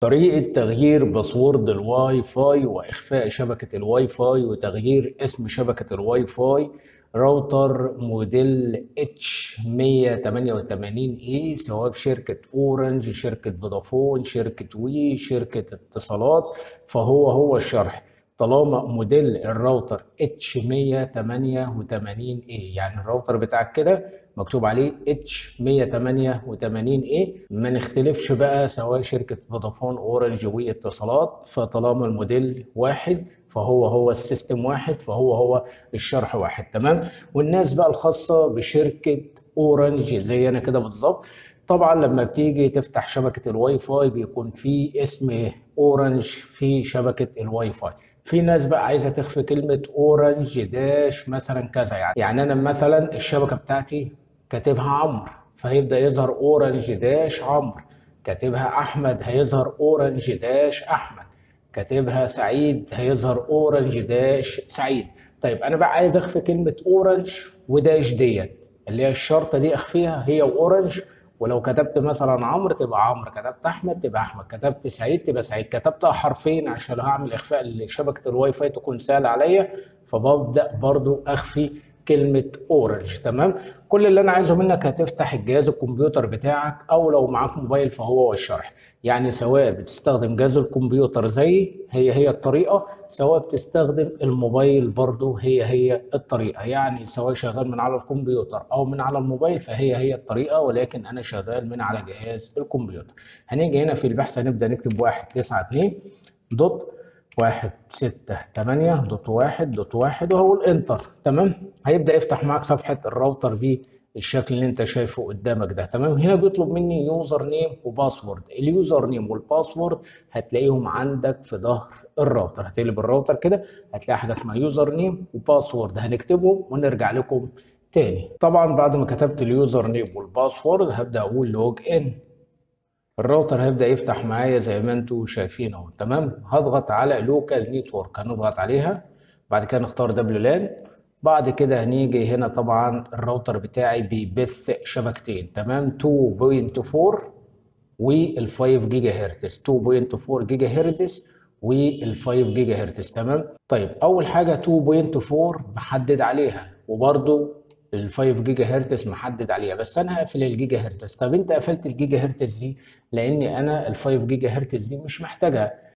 طريقة تغيير باسورد الواي فاي وإخفاء شبكة الواي فاي وتغيير اسم شبكة الواي فاي راوتر موديل H188A، سواء في شركة أورنج، شركة فودافون، شركة وي، شركة اتصالات. فهو الشرح. طالما موديل الراوتر H188A، يعني الراوتر بتاعك كده مكتوب عليه H188A، ما نختلفش بقى سواء شركة فودافون اورنج وي اتصالات. فطالما الموديل واحد فهو السيستم واحد، فهو الشرح واحد. تمام. والناس بقى الخاصة بشركة اورنج زي انا كده بالظبط، طبعا لما بتيجي تفتح شبكة الواي فاي بيكون في اسم اورنج في شبكة الواي فاي. في ناس بقى عايزة تخفي كلمة اورنج داش مثلا كذا، يعني انا مثلا الشبكة بتاعتي كاتبها عمرو، فهيبدأ يظهر اورنج داش عمرو. كاتبها احمد هيظهر اورنج داش احمد. كاتبها سعيد هيظهر اورنج داش سعيد. طيب انا بقى عايز اخفي كلمة اورنج وداش ديت، اللي هي الشرطة دي اخفيها هي اورنج. ولو كتبت مثلا عمرو تبقى عمرو، كتبت احمد تبقى احمد، كتبت سعيد تبقى سعيد، كتبت حرفين عشان هعمل اخفاء لشبكة الواي فاي تكون سهلة عليا، فببدأ برضو اخفي كلمة اورنج. تمام. كل اللي انا عايزه منك هتفتح الجهاز الكمبيوتر بتاعك، او لو معاك موبايل فهو الشرح. يعني سواء بتستخدم جهاز الكمبيوتر زي هي الطريقة، سواء بتستخدم الموبايل برضو هي الطريقة. يعني سواء شغال من على الكمبيوتر او من على الموبايل فهي الطريقة، ولكن انا شغال من على جهاز الكمبيوتر. هنيجي هنا في البحث هنبدأ نكتب 192 دوت 168 دوت 1 وهو الانتر. تمام. هيبدأ يفتح معاك صفحة الراوتر بالشكل اللي انت شايفه قدامك ده. تمام. هنا بيطلب مني يوزر نيم وباسورد. اليوزر نيم والباسورد هتلاقيهم عندك في ظهر الراوتر. هتقلب الراوتر كده هتلاقي حاجة اسمها يوزر نيم وباسورد، هنكتبهم ونرجع لكم تاني. طبعا بعد ما كتبت اليوزر نيم والباسورد هبدأ اقول لوج ان. الراوتر هيبدأ يفتح معايا زي ما انتم شايفين اهو. تمام. هضغط على لوكال نتورك، هنضغط عليها. بعد كده نختار دبليو لان. بعد كده هنيجي هنا طبعا الراوتر بتاعي بيبث شبكتين. تمام. 2.4 وال 5 جيجا هرتز، 2.4 جيجا هرتز وال 5 جيجا هرتز. تمام. طيب اول حاجه 2.4 محدد عليها، وبرده ال 5 جيجا هرتز محدد عليها، بس انا هقفل الجيجا هرتز. طب انت قفلت الجيجا هرتز دي لاني انا ال 5 جيجا هرتز دي مش محتاجها.